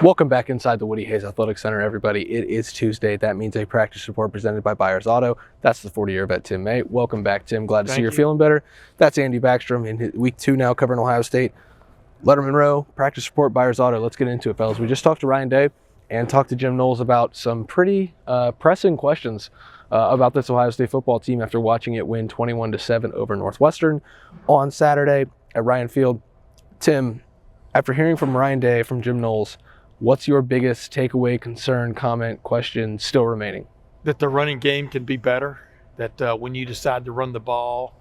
Welcome back inside the Woody Hayes Athletic Center, everybody. It is Tuesday. That means a practice report presented by Byers Auto. That's the 40-year vet, Tim May. Welcome back, Tim. Glad to see you're feeling better. That's Andy Backstrom in week 2 now, covering Ohio State. Lettermen Row, practice report, Byers Auto. Let's get into it, fellas. We just talked to Ryan Day and talked to Jim Knowles about some pretty pressing questions about this Ohio State football team after watching it win 21-7 over Northwestern on Saturday at Ryan Field. Tim, after hearing from Ryan Day, from Jim Knowles, what's your biggest takeaway, concern, comment, question still remaining? That the running game can be better, that when you decide to run the ball,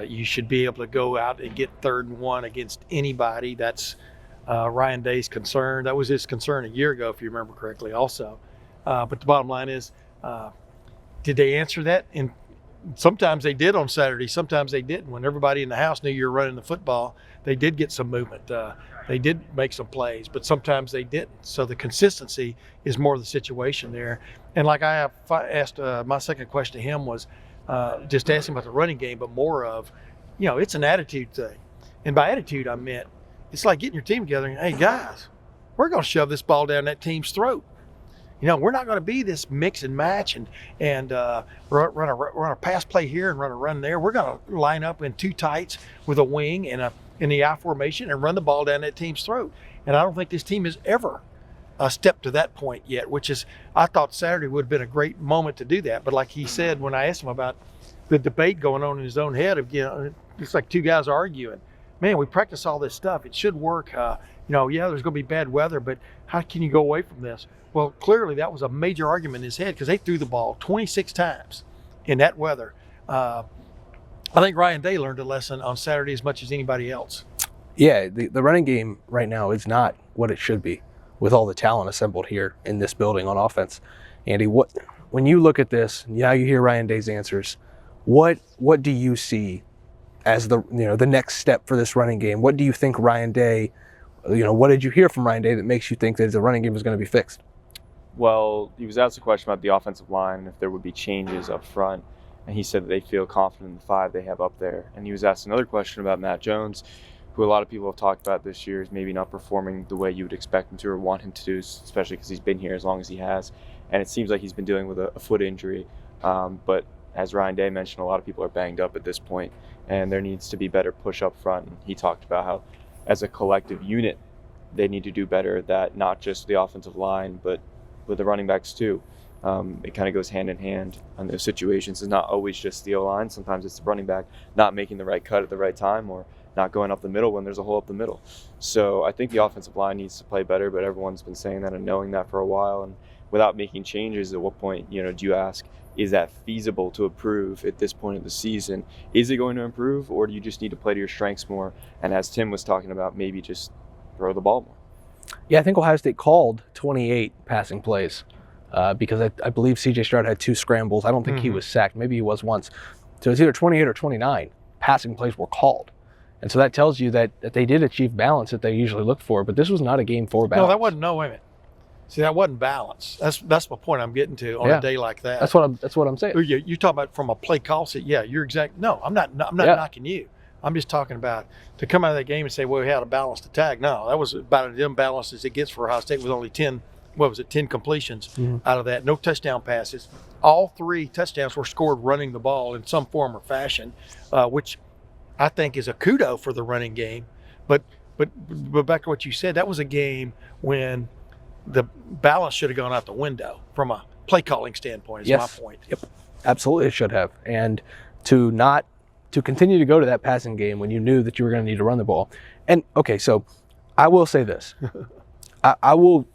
you should be able to go out and get 3rd and 1 against anybody. That's Ryan Day's concern. That was his concern a year ago, if you remember correctly also. But the bottom line is, did they answer that? And sometimes they did on Saturday, sometimes they didn't. When everybody in the house knew you were running the football, they did get some movement. They did make some plays, but sometimes they didn't. So the consistency is more the situation there. And like I have asked, my second question to him was just asking about the running game, but more of, it's an attitude thing. And by attitude, I meant it's like getting your team together and, hey, guys, we're going to shove this ball down that team's throat. We're not going to be this mix and match and run a pass play here and run a run there. We're going to line up in 2 tights with a wing and in the I formation and run the ball down that team's throat. And I don't think this team has ever stepped to that point yet, which is, I thought Saturday would have been a great moment to do that. But like he said, when I asked him about the debate going on in his own head, it's like 2 guys arguing. Man, we practice all this stuff. It should work. Yeah, there's going to be bad weather, but how can you go away from this? Well, clearly that was a major argument in his head because they threw the ball 26 times in that weather. I think Ryan Day learned a lesson on Saturday as much as anybody else. Yeah, the running game right now is not what it should be with all the talent assembled here in this building on offense. Andy, when you look at this, you hear Ryan Day's answers, what do you see as the next step for this running game? What do you think Ryan Day, what did you hear from Ryan Day that makes you think that the running game is going to be fixed? Well, he was asked a question about the offensive line, if there would be changes up front, and he said that they feel confident in the 5 they have up there. And he was asked another question about Matt Jones, who a lot of people have talked about this year is maybe not performing the way you would expect him to or want him to do, especially because he's been here as long as he has. And it seems like he's been dealing with a foot injury. But as Ryan Day mentioned, a lot of people are banged up at this point, and there needs to be better push up front. And he talked about how, as a collective unit, they need to do better, that not just the offensive line, but with the running backs too. It kind of goes hand in hand on those situations. It's not always just the O-line. Sometimes it's the running back not making the right cut at the right time or not going up the middle when there's a hole up the middle. So I think the offensive line needs to play better, but everyone's been saying that and knowing that for a while. And without making changes, at what point, do you ask, is that feasible to improve at this point of the season? Is it going to improve, or do you just need to play to your strengths more? And as Tim was talking about, maybe just throw the ball more. Yeah, I think Ohio State called 28 passing plays because I believe C.J. Stroud had 2 scrambles. I don't think he was sacked. Maybe he was once. So it's either 28 or 29 passing plays were called. And so that tells you that they did achieve balance that they usually look for, but this was not a game for balance. No, that wasn't. No, wait a minute. See, that wasn't balance. That's my point I'm getting to on a day like that. That's what I'm saying. You talk about from a play call. Yeah, you're exact. No, I'm not knocking you. I'm just talking about to come out of that game and say, well, we had a balanced attack. No, that was about as imbalanced as it gets for Ohio State with only 10 completions out of that. No touchdown passes. All 3 touchdowns were scored running the ball in some form or fashion, which I think is a kudo for the running game. But back to what you said, that was a game when the balance should have gone out the window from a play calling standpoint is my point. Yep, absolutely it should have. And to continue to go to that passing game when you knew that you were going to need to run the ball. And, okay, so I will say this. I'm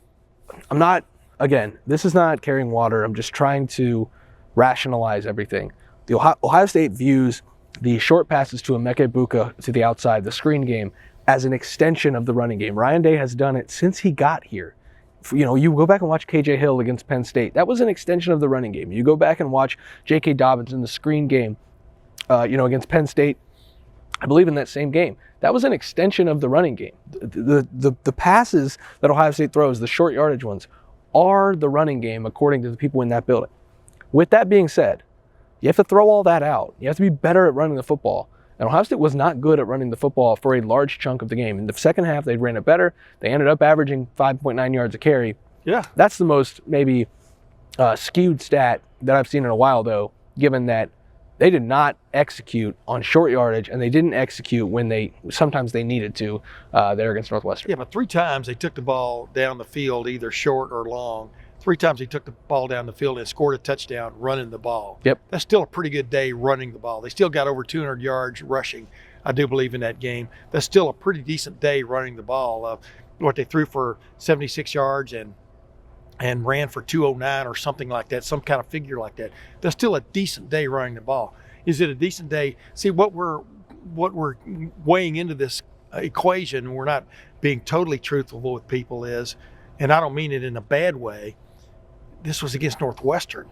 not, again, this is not carrying water. I'm just trying to rationalize everything. The Ohio State views the short passes to Emeka Egbuka to the outside, the screen game, as an extension of the running game. Ryan Day has done it since he got here. You go back and watch K.J. Hill against Penn State. That was an extension of the running game. You go back and watch J.K. Dobbins in the screen game, against Penn State, I believe in that same game. That was an extension of the running game. The passes that Ohio State throws, the short yardage ones, are the running game according to the people in that building. With that being said, you have to throw all that out. You have to be better at running the football. And Ohio State was not good at running the football for a large chunk of the game. In the second half, they ran it better. They ended up averaging 5.9 yards a carry. Yeah. That's the most maybe skewed stat that I've seen in a while, though, given that they did not execute on short yardage, and they didn't execute when sometimes they needed to there against Northwestern. Yeah, but 3 times they took the ball down the field, either short or long. 3 times they took the ball down the field and scored a touchdown running the ball. Yep. That's still a pretty good day running the ball. They still got over 200 yards rushing, I do believe, in that game. That's still a pretty decent day running the ball. What they threw for 76 yards and ran for 209 or something like that, some kind of figure like that. That's still a decent day running the ball. Is it a decent day? See, what we're weighing into this equation, we're not being totally truthful with people is, and I don't mean it in a bad way, this was against Northwestern.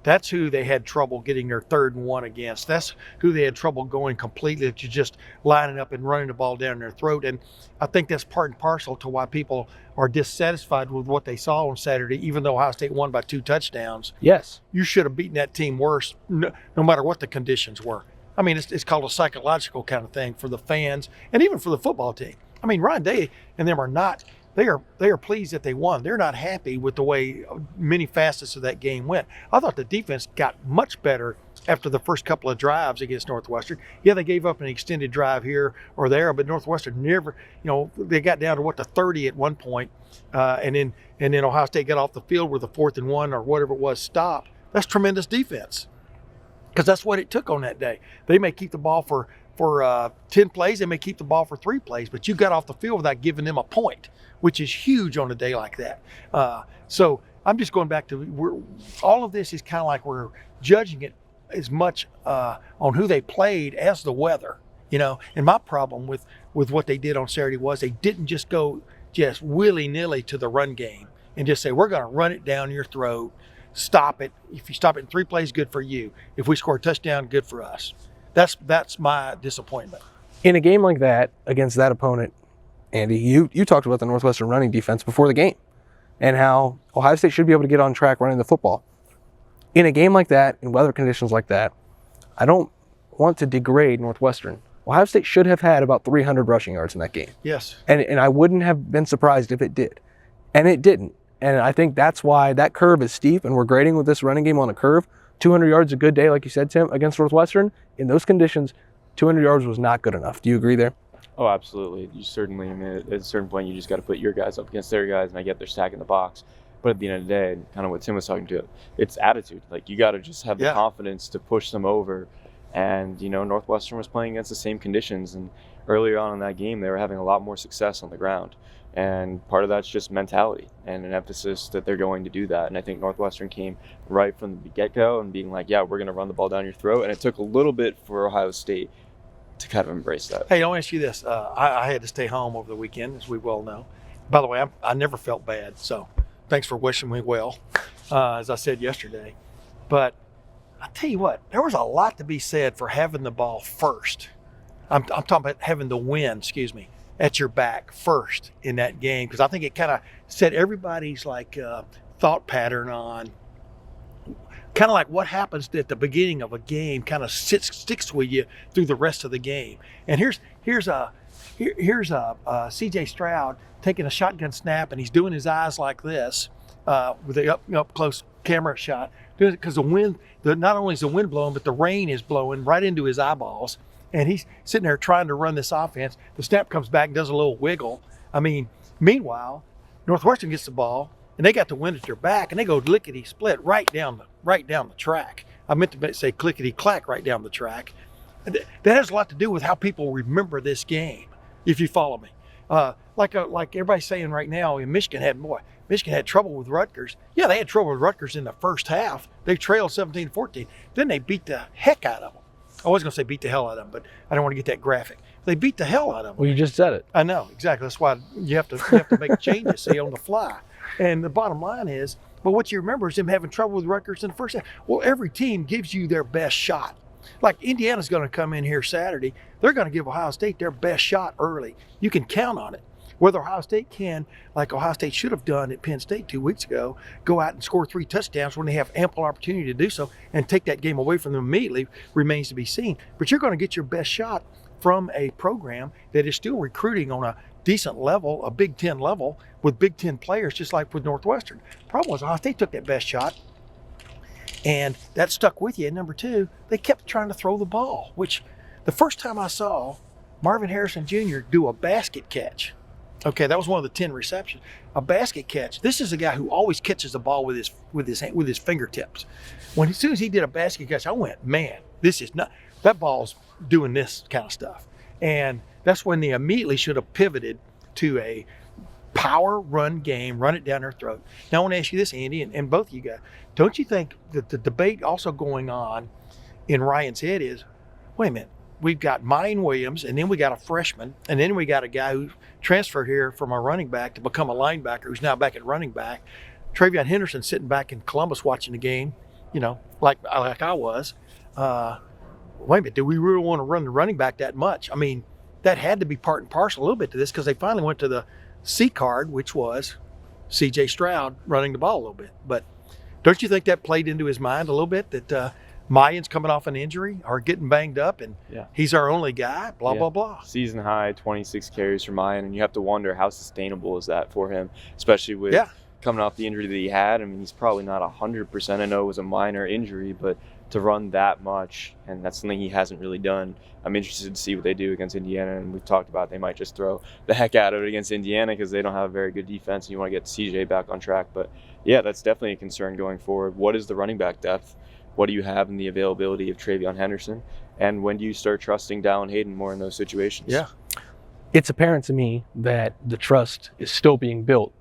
That's who they had trouble getting their 3rd and 1 against. That's who they had trouble going completely, that you just lining up and running the ball down their throat. And I think that's part and parcel to why people are dissatisfied with what they saw on Saturday, even though Ohio State won by 2 touchdowns. Yes. You should have beaten that team worse, no matter what the conditions were. I mean, it's called a psychological kind of thing for the fans and even for the football team. I mean, Ryan Day and them are not. They are pleased that they won. They're not happy with the way many facets of that game went. I thought the defense got much better after the first couple of drives against Northwestern. Yeah, they gave up an extended drive here or there, but Northwestern never, they got down to the 30 at one point, and then Ohio State got off the field with a 4th and 1 or whatever it was stopped. That's tremendous defense, because that's what it took on that day. They may keep the ball for 10 plays, they may keep the ball for 3 plays, but you got off the field without giving them a point, which is huge on a day like that. So I'm just going back to all of this is kind of like we're judging it as much on who they played as the weather, And my problem with what they did on Saturday was they didn't just go just willy-nilly to the run game and just say, we're going to run it down your throat, stop it. If you stop it in 3 plays, good for you. If we score a touchdown, good for us. That's my disappointment. In a game like that, against that opponent, Andy, you talked about the Northwestern running defense before the game and how Ohio State should be able to get on track running the football. In a game like that, in weather conditions like that, I don't want to degrade Northwestern. Ohio State should have had about 300 rushing yards in that game. Yes. And I wouldn't have been surprised if it did. And it didn't. And I think that's why that curve is steep, and we're grading with this running game on a curve. 200 yards a good day, like you said, Tim, against Northwestern. In those conditions, 200 yards was not good enough. Do you agree there? Oh, absolutely. You certainly, at a certain point, you just got to put your guys up against their guys, and I get they're stacking the box. But at the end of the day, kind of what Tim was talking to, it's attitude. Like, you got to just have the confidence to push them over. And, Northwestern was playing against the same conditions. And earlier on in that game, they were having a lot more success on the ground. And part of that's just mentality and an emphasis that they're going to do that. And I think Northwestern came right from the get-go and being like, yeah, we're going to run the ball down your throat. And it took a little bit for Ohio State to kind of embrace that. Hey, I'll ask you this. I had to stay home over the weekend, as we well know. By the way, I never felt bad, so thanks for wishing me well, as I said yesterday. But I tell you what, there was a lot to be said for having the ball first. I'm talking about having the win, at your back first in that game, because I think it kind of set everybody's thought pattern on kind of like what happens at the beginning of a game kind of sticks with you through the rest of the game. And here's C.J. Stroud taking a shotgun snap, and he's doing his eyes like this with the up close camera shot, because the wind, not only is the wind blowing, but the rain is blowing right into his eyeballs. And he's sitting there trying to run this offense. The snap comes back and does a little wiggle. I mean, meanwhile, Northwestern gets the ball, and they got the wind at their back, and they go lickety-split right down the track. I meant to say clickety-clack right down the track. That has a lot to do with how people remember this game, if you follow me. Like everybody's saying right now, Michigan had trouble with Rutgers. Yeah, they had trouble with Rutgers in the first half. They trailed 17-14. Then they beat the heck out of them. I was going to say beat the hell out of them, but I don't want to get that graphic. They beat the hell out of them. Well, you just said it. I know, exactly. That's why you have to make changes, say, on the fly. And the bottom line is, but what you remember is them having trouble with Rutgers in the first half. Well, every team gives you their best shot. Like Indiana's going to come in here Saturday. They're going to give Ohio State their best shot early. You can count on it. Whether Ohio State can, like Ohio State should have done at Penn State 2 weeks ago, go out and score 3 touchdowns when they have ample opportunity to do so and take that game away from them immediately remains to be seen. But you're going to get your best shot from a program that is still recruiting on a decent level, a Big Ten level, with Big Ten players, just like with Northwestern. Problem was Ohio State took that best shot, and that stuck with you. And number 2, they kept trying to throw the ball, which the first time I saw Marvin Harrison Jr. do a basket catch, okay, that was one of the 10 receptions, a basket catch. This is a guy who always catches the ball with his fingertips. As soon as he did a basket catch, I went, man, this is not, that ball's doing this kind of stuff. And that's when they immediately should have pivoted to a power run game, run it down their throat. Now I want to ask you this, Andy, and both of you guys, don't you think that the debate also going on in Ryan's head is, wait a minute, we've got Mayan Williams, and then we got a freshman, and then we got a guy who transferred here from a running back to become a linebacker who's now back at running back. Travion Henderson sitting back in Columbus watching the game, like I was. Wait a minute, do we really want to run the running back that much? I mean, that had to be part and parcel a little bit to this because they finally went to the C card, which was C.J. Stroud running the ball a little bit. But don't you think that played into his mind a little bit that Mayan's coming off an injury or getting banged up and he's our only guy, blah, blah. Season high, 26 carries for Mayan, and you have to wonder how sustainable is that for him, especially with coming off the injury that he had. I mean, he's probably not 100%. I know it was a minor injury, but to run that much, and that's something he hasn't really done. I'm interested to see what they do against Indiana, and we've talked about they might just throw the heck out of it against Indiana because they don't have a very good defense, and you want to get CJ back on track. But yeah, that's definitely a concern going forward. What is the running back depth? What do you have in the availability of Travion Henderson? And when do you start trusting Dallin Hayden more in those situations? Yeah. It's apparent to me that the trust is still being built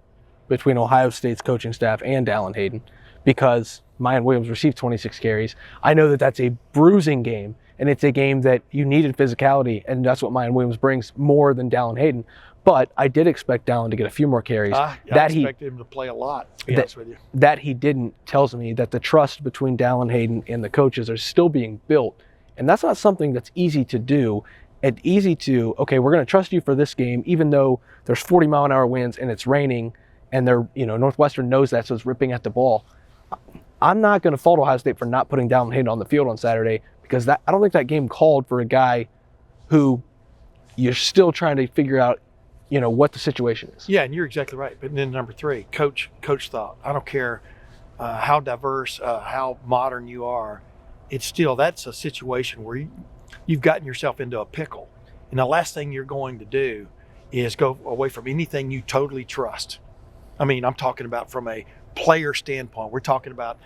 between Ohio State's coaching staff and Dallin Hayden because Mayan Williams received 26 carries. I know that that's a bruising game, and it's a game that you needed physicality, and that's what Mayan Williams brings more than Dallin Hayden. But I did expect Dallin to get a few more carries. I expected him to play a lot, to be honest with you. That he didn't tells me that the trust between Dallin Hayden and the coaches are still being built. And that's not something that's easy to do. It's easy to, okay, we're going to trust you for this game, even though there's 40-mile-an-hour winds and it's raining, and Northwestern knows that, so it's ripping at the ball. I'm not going to fault Ohio State for not putting Dallin Hayden on the field on Saturday because I don't think that game called for a guy who you're still trying to figure out, what the situation is. Yeah, and you're exactly right. But then number 3, coach thought. I don't care how diverse, how modern you are. It's still, that's a situation where you've gotten yourself into a pickle. And the last thing you're going to do is go away from anything you totally trust. I mean, I'm talking about from a player standpoint. We're talking about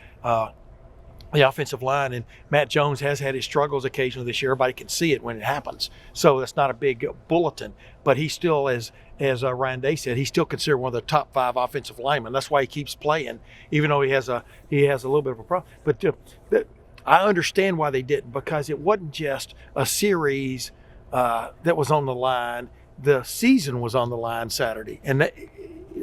the offensive line, and Matt Jones has had his struggles occasionally this year. Everybody can see it when it happens. So that's not a big bulletin, but he's still, as Ryan Day said, he's still considered one of the top 5 offensive linemen. That's why he keeps playing, even though he has a little bit of a problem. But I understand why they didn't, because it wasn't just a series that was on the line. The season was on the line Saturday, and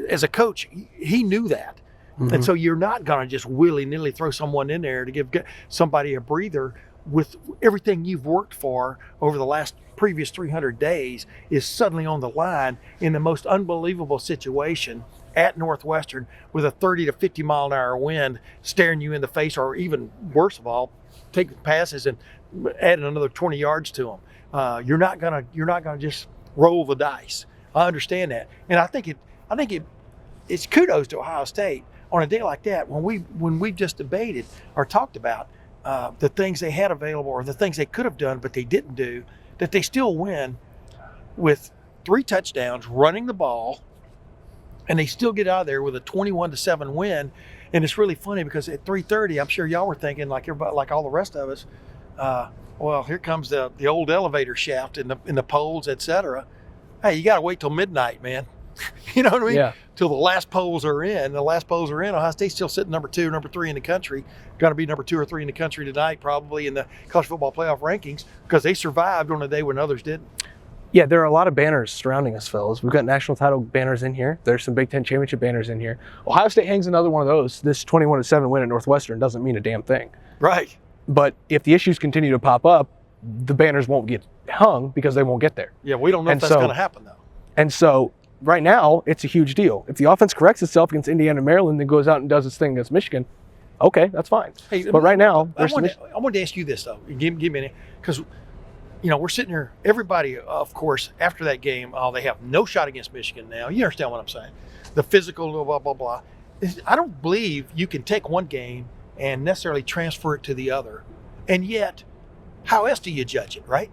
as a coach, he knew that. Mm-hmm. And so you're not going to just willy-nilly throw someone in there to give somebody a breather with everything you've worked for over the previous 300 days is suddenly on the line in the most unbelievable situation at Northwestern with a 30 to 50 mile an hour wind staring you in the face, or even worse of all, taking passes and adding another 20 yards to them. You're not gonna just roll the dice. I understand that, and I think it's kudos to Ohio State on a day like that when we've just debated or talked about the things they had available or the things they could have done but they didn't do, that they still win with 3 touchdowns running the ball, and they still get out of there with a 21-7 win. And it's really funny because at 3:30, I'm sure y'all were thinking, like everybody, like all the rest of us, well, here comes the old elevator shaft in the polls, etc. Hey, you got to wait till midnight, man. You know what I mean? Yeah. Till the last polls are in. The last polls are in. Ohio State's still sitting number 2, number 3 in the country. Got to be number 2 or 3 in the country tonight, probably in the college football playoff rankings, because they survived on a day when others didn't. Yeah, there are a lot of banners surrounding us, fellas. We've got national title banners in here. There's some Big Ten championship banners in here. Ohio State hangs another one of those. This 21-7 win at Northwestern doesn't mean a damn thing. Right. But if the issues continue to pop up, the banners won't get hung because they won't get there. Yeah, we don't know if that's going to happen, though. And so right now, it's a huge deal. If the offense corrects itself against Indiana and Maryland, then goes out and does its thing against Michigan, okay, that's fine. Hey, but right now, I wanted to ask you this, though. Give me, because, we're sitting here, everybody, of course, after that game, they have no shot against Michigan now. You understand what I'm saying? The physical, blah, blah, blah. I don't believe you can take one game and necessarily transfer it to the other. And yet, how else do you judge it, right?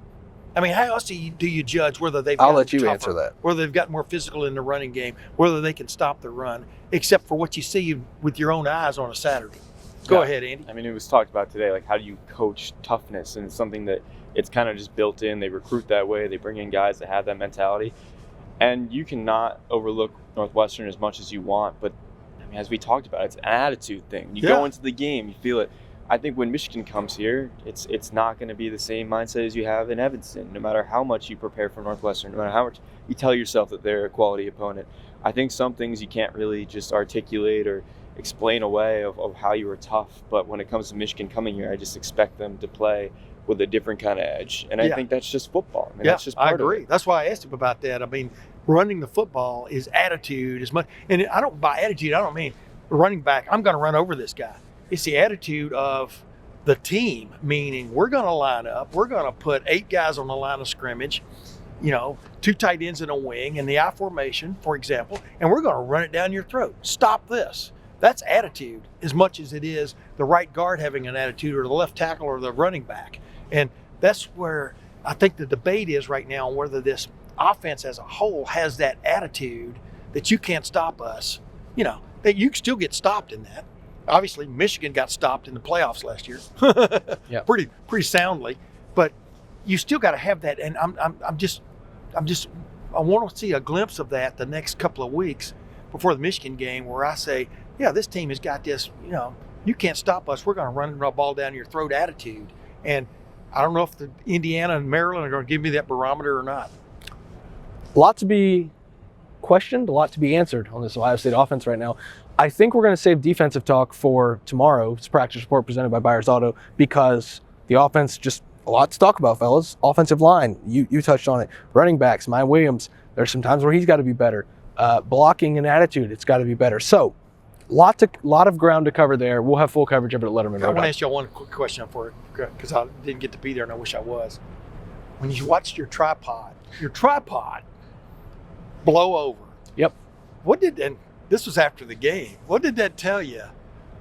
I mean, how else do you judge whether they've I'll gotten let you tougher, answer that. whether they've got more physical in the running game, whether they can stop the run, except for what you see with your own eyes on a Saturday. Go ahead, Andy. I mean, it was talked about today, like how do you coach toughness? And it's something that it's kind of just built in. They recruit that way. They bring in guys that have that mentality. And you cannot overlook Northwestern as much as you want. But, I mean, as we talked about, it's an attitude thing. You go into the game, you feel it. I think when Michigan comes here, it's not going to be the same mindset as you have in Evanston, no matter how much you prepare for Northwestern, no matter how much you tell yourself that they're a quality opponent. I think some things you can't really just articulate or explain away of how you were tough. But when it comes to Michigan coming here, I just expect them to play with a different kind of edge. And I think that's just football. I mean, that's just part I agree. of it. That's why I asked him about that. I mean, running the football is attitude as much. And by attitude, I don't mean running back, I'm going to run over this guy. It's the attitude of the team, meaning we're going to line up. We're going to put 8 guys on the line of scrimmage, 2 tight ends in a wing in the I formation, for example, and we're going to run it down your throat. Stop this. That's attitude as much as it is the right guard having an attitude or the left tackle or the running back. And that's where I think the debate is right now on whether this offense as a whole has that attitude that you can't stop us. That you can still get stopped in that. Obviously, Michigan got stopped in the playoffs last year, pretty soundly. But you still got to have that. And I want to see a glimpse of that the next couple of weeks before the Michigan game, where I say, yeah, this team has got this. You can't stop us. We're going to run the ball down your throat attitude. And I don't know if the Indiana and Maryland are going to give me that barometer or not. A lot to be questioned, a lot to be answered on this Ohio State offense right now. I think we're going to save defensive talk for tomorrow's practice report presented by Byers Auto, because the offense, just a lot to talk about, fellas. Offensive line, you touched on it. Running backs, Maya Williams, there's some times where he's got to be better. Blocking and attitude, it's got to be better. So, lot of ground to cover there. We'll have full coverage of it at Lettermen Row. I want to ask you one quick question for it, because I didn't get to be there and I wish I was. When you watched your tripod blow over. Yep. And this was after the game. What did that tell you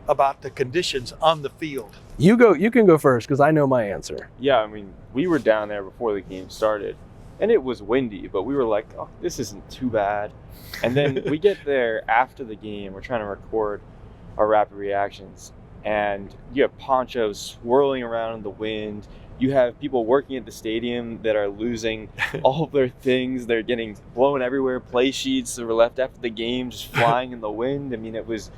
about the conditions on the field? You can go first, because I know my answer. Yeah, I mean, we were down there before the game started, and it was windy, but we were like, oh, this isn't too bad. And then we get there after the game. We're trying to record our rapid reactions, and you have ponchos swirling around in the wind. You have people working at the stadium that are losing all of their things. They're getting blown everywhere. Play sheets that were left after the game just flying in the wind. I mean, it was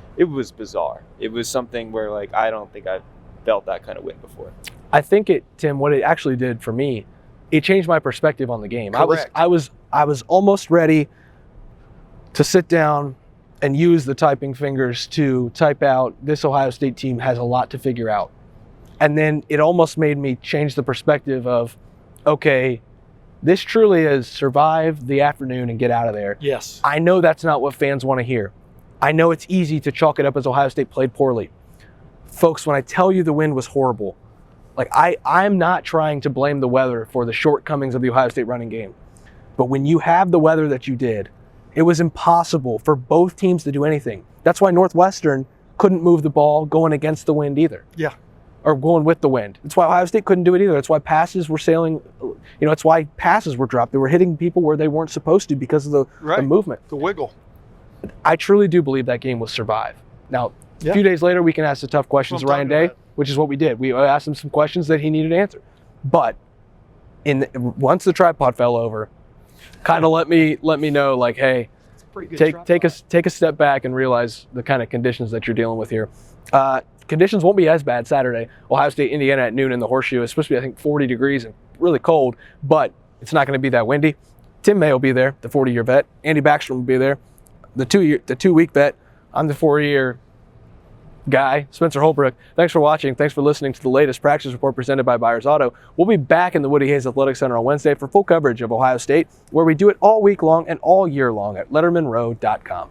bizarre. It was something where, like, I don't think I've felt that kind of wind before. I think Tim, what it actually did for me, it changed my perspective on the game. Correct. I was almost ready to sit down and use the typing fingers to type out, this Ohio State team has a lot to figure out. And then it almost made me change the perspective of, okay, this truly is survive the afternoon and get out of there. Yes. I know that's not what fans want to hear. I know it's easy to chalk it up as Ohio State played poorly. Folks, when I tell you the wind was horrible, like I'm not trying to blame the weather for the shortcomings of the Ohio State running game. But when you have the weather that you did, it was impossible for both teams to do anything. That's why Northwestern couldn't move the ball going against the wind either. Yeah. Or going with the wind. That's why Ohio State couldn't do it either. That's why passes were sailing, that's why passes were dropped. They were hitting people where they weren't supposed to because of the movement. The wiggle. I truly do believe that game was survive. Now, a few days later, we can ask the tough questions to Ryan Day, which is what we did. We asked him some questions that he needed answered. But once the tripod fell over, kind of let me know, like, hey, take a step back and realize the kind of conditions that you're dealing with here. Conditions won't be as bad Saturday. Ohio State, Indiana at noon in the Horseshoe. It's supposed to be, I think, 40 degrees and really cold, but it's not going to be that windy. Tim May will be there, the 40-year vet. Andy Backstrom will be there, the 2-week vet. I'm the 4-year guy, Spencer Holbrook. Thanks for watching. Thanks for listening to the latest practice report presented by Byers Auto. We'll be back in the Woody Hayes Athletic Center on Wednesday for full coverage of Ohio State, where we do it all week long and all year long at lettermenrow.com.